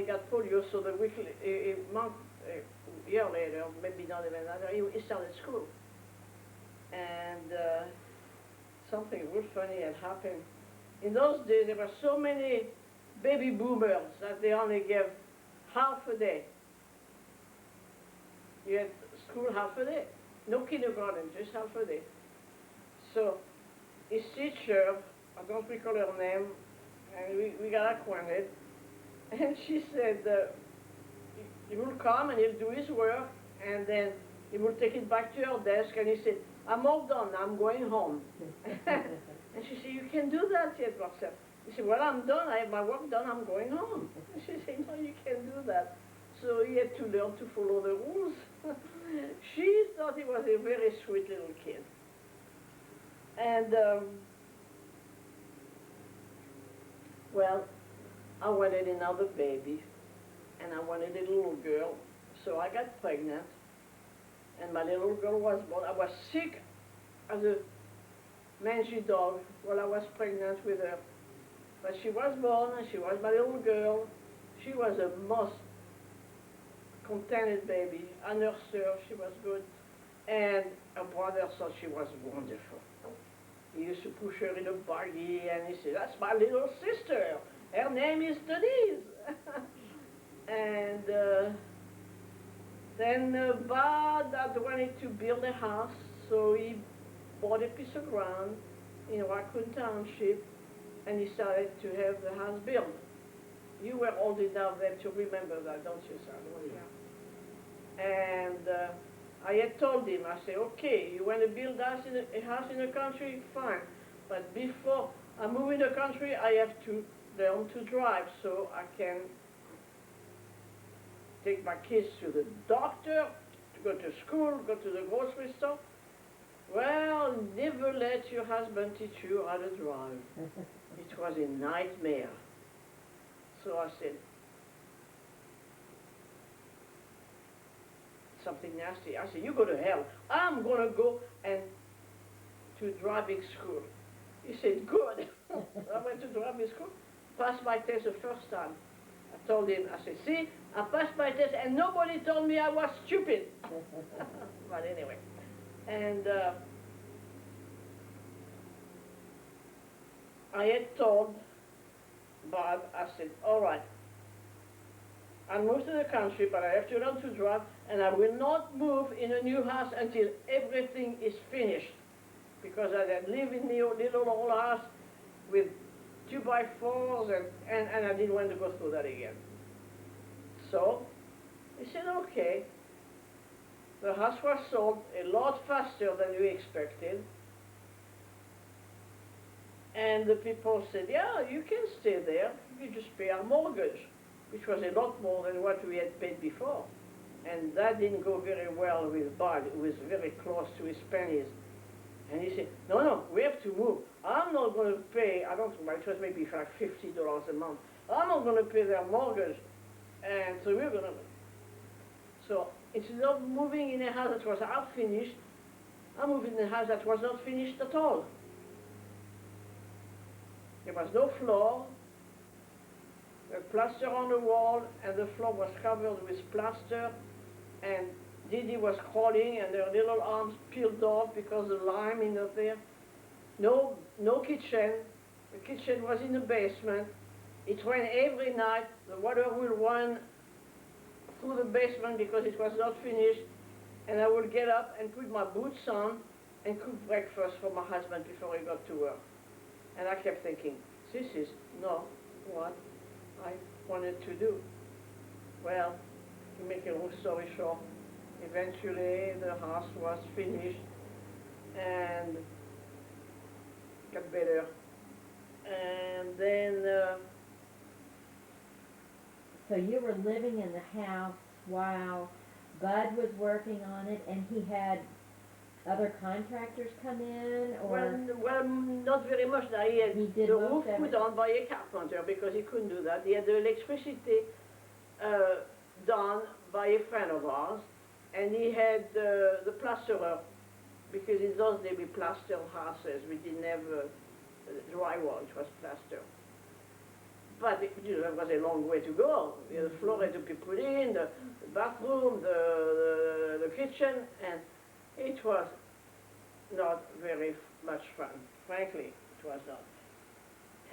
got polio, so a month, a year later, maybe not even that, he started school. And something real funny had happened. In those days, there were so many baby boomers that they only gave half a day. You had school half a day. No kindergarten, just half a day. So his teacher, I don't recall her name, and we got acquainted, and she said, he will come and he'll do his work, and then he will take it back to her desk, and he said, I'm all done, I'm going home. And she said, you can do that yet, Marcel. He said, well, I'm done, I have my work done, I'm going home. And she said, no, you can't do that. So he had to learn to follow the rules. She thought he was a very sweet little kid. And, well, I wanted another baby, and I wanted a little girl, so I got pregnant, and my little girl was born. I was sick as a mangy dog while I was pregnant with her. But she was born, and she was my little girl. She was a most contented baby. I nursed her, she was good. And her brother thought she was wonderful. He used to push her in a buggy, and he said, that's my little sister. Her name is Denise. And then Bud had wanted to build a house, so he bought a piece of ground in Raccoon Township, and he started to have the house built. You were old enough then to remember that, don't you, son? Yeah. And I had told him, I said, okay, you want to build a house in the country? Fine. But before I move in the country, I have to learn to drive so I can take my kids to the doctor, to go to school, go to the grocery store. Well, never let your husband teach you how to drive. It was a nightmare. So I said, something nasty. I said, you go to hell. I'm going to go and to driving school. He said, good. I went to driving school, passed my test the first time. I told him, I said, see, I passed my test and nobody told me I was stupid. But anyway. And I had told Bob, I said, all right, I'll move to the country, but I have to learn to drive, and I will not move in a new house until everything is finished. Because I had lived in the little old house with 2x4s, and I didn't want to go through that again. So he said, okay. The house was sold a lot faster than we expected. And the people said, yeah, you can stay there. You just pay our mortgage, which was a lot more than what we had paid before. And that didn't go very well with Bud. It was very close to his pennies. And he said, no, no, we have to move. I'm not going to pay, I don't know, it was maybe like $50 a month. I'm not going to pay their mortgage. And so we're going to move. So instead of moving in a house that was half finished, I moved in a house that was not finished at all. There was no floor, a plaster on the wall, and the floor was covered with plaster, and Didi was crawling, and her little arms peeled off because of the lime in there. No kitchen. The kitchen was in the basement. It rained every night. The water will run through the basement because it was not finished, and I would get up and put my boots on and cook breakfast for my husband before he got to work. And I kept thinking, this is not what I wanted to do. Well, to make a long story short, eventually the house was finished and got better. And then... So you were living in the house while Bud was working on it, and he had other contractors come in, or? Well, not very much. He had the roof put on by a carpenter because he couldn't do that. He had the electricity done by a friend of ours, and he had the plasterer, because in those days we plastered houses. We didn't have drywall, it was plaster. But there was a long way to go. The floor had to be put in, the bathroom, the kitchen, and it was not very much fun. Frankly, it was not.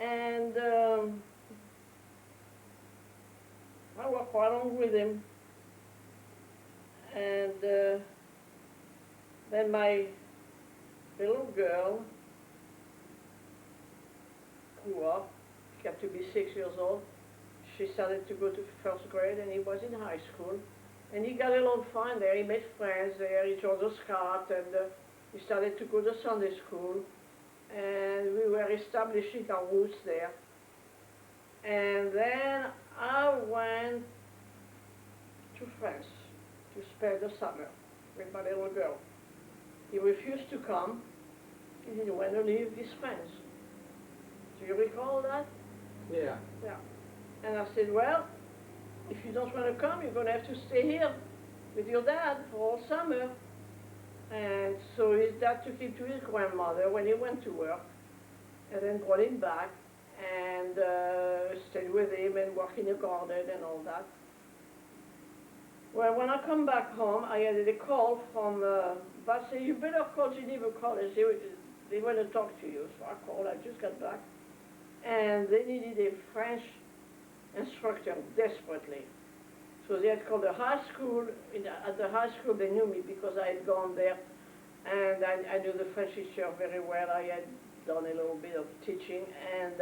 And I walked right along with him. And then my little girl grew up, got to be 6 years old. She started to go to first grade, and he was in high school. And he got along fine there. He made friends there. He joined the Scout, and he started to go to Sunday school. And we were establishing our roots there. And then I went to France to spend the summer with my little girl. He refused to come. He didn't want to leave his friends. Do you recall that? Yeah. Yeah. And I said, well, if you don't want to come, you're going to have to stay here with your dad for all summer. And so his dad took him to his grandmother when he went to work, and then brought him back and stayed with him and worked in the garden and all that. Well, when I come back home, I had a call from Bud said, you better call Geneva College. They want to talk to you. So I called. I just got back. And they needed a French instructor desperately. So they had called the high school. At the high school, they knew me because I had gone there. And I knew the French teacher very well. I had done a little bit of teaching. And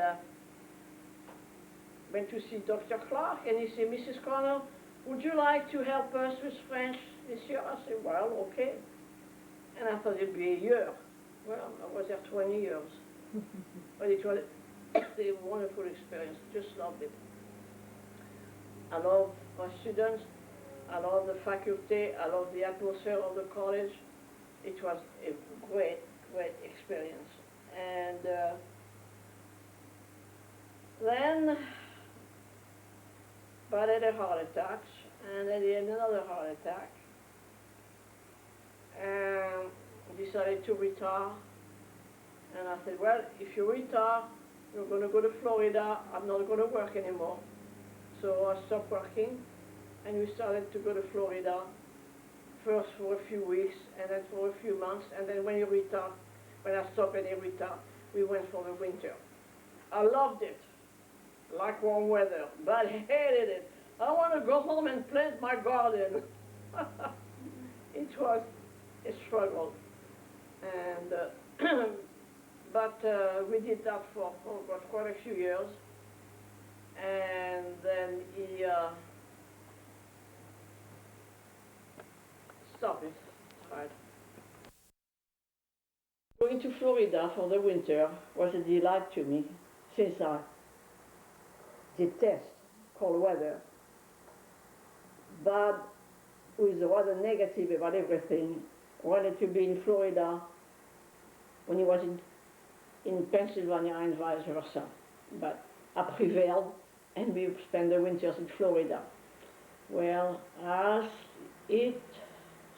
went to see Dr. Clark. And he said, Mrs. Connell, would you like to help us with French this year? I said, well, okay. And I thought it'd be a year. Well, I was there 20 years. But it was a wonderful experience. Just loved it. I love my students. I love the faculty. I love the atmosphere of the college. It was a great, great experience. And then Bud had a heart attack, and then he had another heart attack, and decided to retire. And I said, well, if you retire, you're going to go to Florida. I'm not going to work anymore. So I stopped working, and we started to go to Florida, first for a few weeks, and then for a few months, and then when I stopped and he retired, we went for the winter. I loved it, like warm weather, but hated it. I want to go home and plant my garden. It was a struggle, and but we did that for quite a few years, and then he stopped it. Right. Going to Florida for the winter was a delight to me, since I detest cold weather. But was rather negative about everything. Wanted to be in Florida when he was in Pennsylvania and vice versa. But I prevailed, and we spent the winters in Florida. Well, as it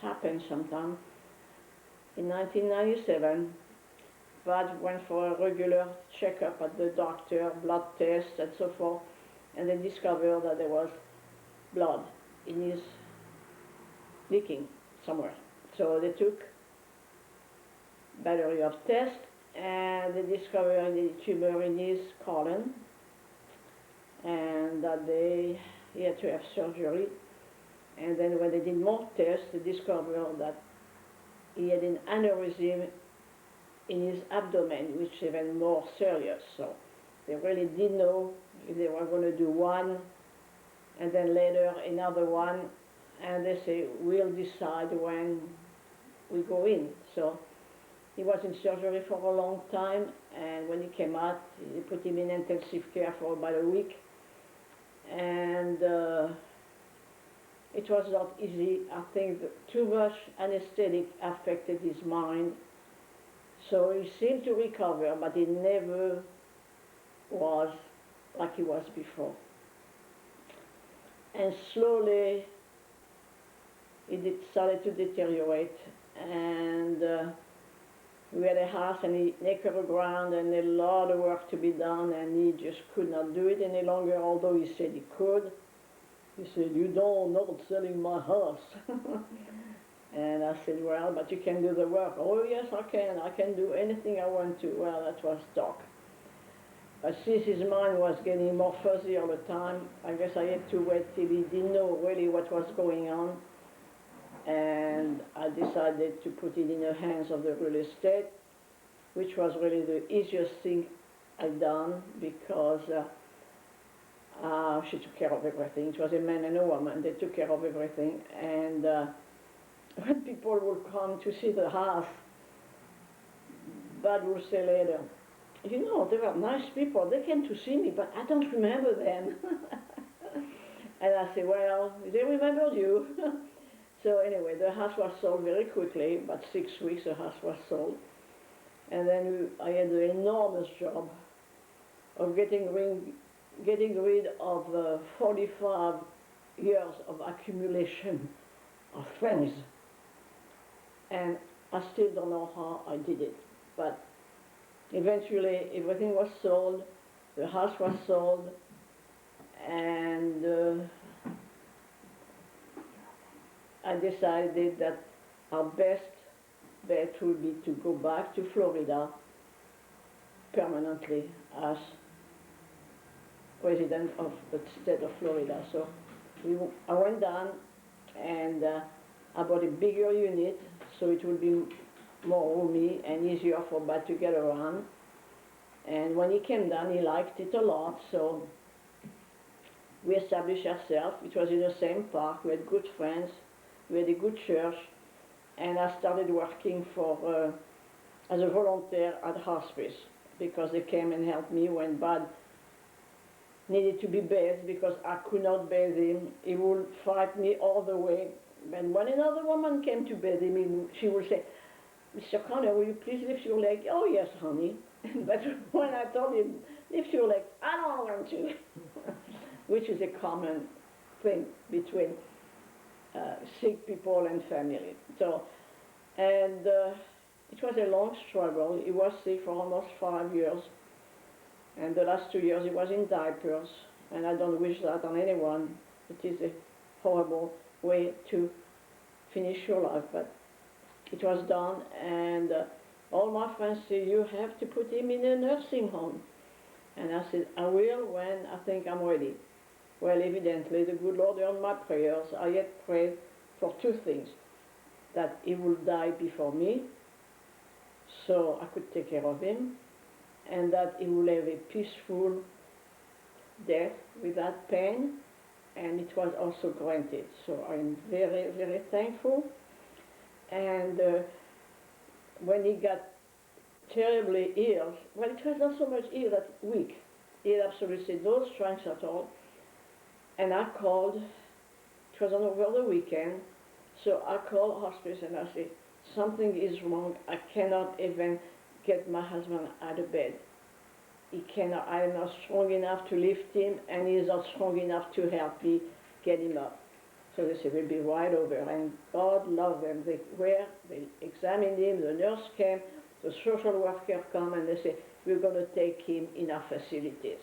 happened sometime, in 1997, Bud went for a regular checkup at the doctor, blood tests and so forth, and they discovered that there was blood in his leaking somewhere. So they took battery of tests, and they discovered the tumor in his colon, and that he had to have surgery. And then when they did more tests, they discovered that he had an aneurysm in his abdomen, which is even more serious. So they really didn't know if they were going to do one, and then later another one, and they say, we'll decide when we go in. So he was in surgery for a long time, and when he came out, they put him in intensive care for about a week. And it was not easy. I think that too much anesthetic affected his mind. So he seemed to recover, but he never was like he was before. And slowly, it started to deteriorate, and We had a house and an acre of ground and a lot of work to be done, and he just could not do it any longer, although he said he could. He said, "You don't not selling my house." And I said, "Well, but you can do the work." "Oh yes, I can do anything I want to." Well, that was talk. But since his mind was getting more fuzzy all the time, I guess I had to wait till he didn't know really what was going on. And I decided to put it in the hands of the real estate, which was really the easiest thing I'd done, because she took care of everything. It was a man and a woman. They took care of everything. And when people would come to see the house, Bud would say later, "You know, they were nice people. They came to see me, but I don't remember them." And I say, "Well, they remembered you." So anyway, the house was sold very quickly. About 6 weeks, the house was sold. And then I had the enormous job of getting rid of 45 years of accumulation of things. And I still don't know how I did it. But eventually, everything was sold, the house was sold, and I decided that our best bet would be to go back to Florida permanently as resident of the state of Florida. So I went down and I bought a bigger unit, so it would be more roomy and easier for Bud to get around. And when he came down, he liked it a lot, so we established ourselves. It was in the same park. We had good friends. We had a good church. And I started working as a volunteer at hospice, because they came and helped me when Bud needed to be bathed, because I could not bathe him. He would fight me all the way. And when another woman came to bathe him, she would say, "Mr. Conner, will you please lift your leg?" "Oh yes, honey." But when I told him, "Lift your leg," "I don't want to." Which is a common thing between sick people and family. So, and it was a long struggle. He was sick for almost 5 years. And the last 2 years he was in diapers. And I don't wish that on anyone. It is a horrible way to finish your life. But it was done, and all my friends say, "You have to put him in a nursing home." And I said, "I will when I think I'm ready." Well, evidently, the good Lord heard my prayers. I had prayed for 2 things: that he would die before me, so I could take care of him, and that he would have a peaceful death without pain, and it was also granted. So I'm very, very thankful. And when he got terribly ill, well, it was not so much ill that week. He had absolutely no strength at all. And I called, it was over the weekend, so I called hospice and I said, "Something is wrong. I cannot even get my husband out of bed. He cannot, I am not strong enough to lift him, and he is not strong enough to help me get him up." So they said, "We'll be right over." And God loved them. They examined him, the nurse came, the social worker came, and they said, "We're going to take him in our facilities."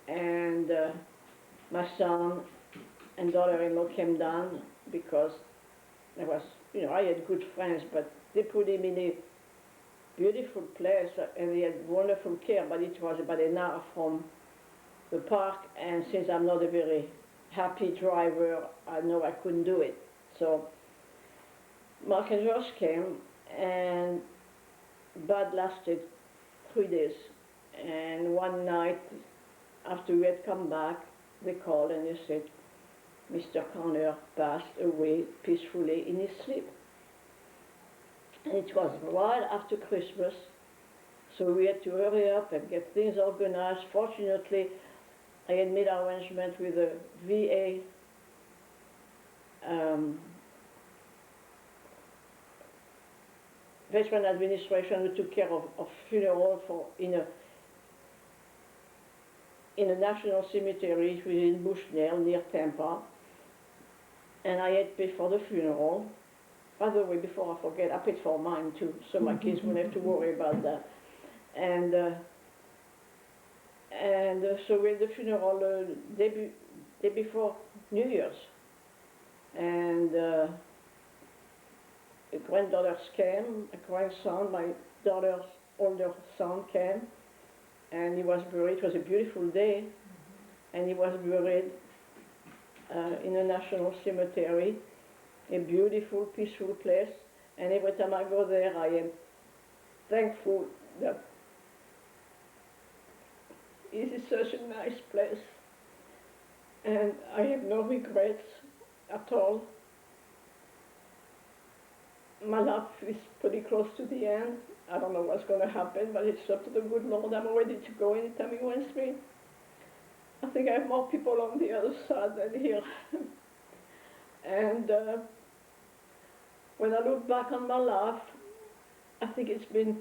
And my son and daughter-in-law came down, because there was, I had good friends, but they put him in a beautiful place, and he had wonderful care, but it was about an hour from the park, and since I'm not a very happy driver, I know I couldn't do it. So Mark and Josh came, and Bud lasted 3 days. And one night, after we had come back, they called and they said, "Mr. Conner passed away peacefully in his sleep." And it was right after Christmas, so we had to hurry up and get things organized. Fortunately, I had made arrangements with the VA Veteran Administration, who took care of funeral in a national cemetery within Bushnell near Tampa. And I had paid for the funeral. By the way, before I forget, I paid for mine too, so my kids won't have to worry about that. And so we had the funeral day before New Year's, and the granddaughters came, a grandson, my daughter's older son came, and he was buried. It was a beautiful day, and he was buried in a national cemetery, a beautiful, peaceful place. And every time I go there, I am thankful that it is such a nice place. And I have no regrets at all. My life is pretty close to the end. I don't know what's going to happen, but it's up to the good Lord. I'm ready to go anytime He wants me. I think I have more people on the other side than here. And when I look back on my life, I think it's been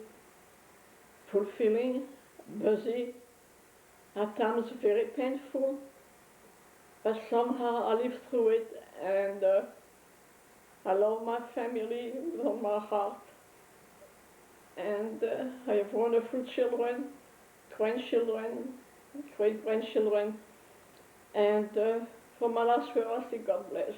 fulfilling, busy, at times very painful, but somehow I lived through it, and I love my family with all my heart, and I have wonderful children, grandchildren, great-grandchildren, and for my last word, I say God bless.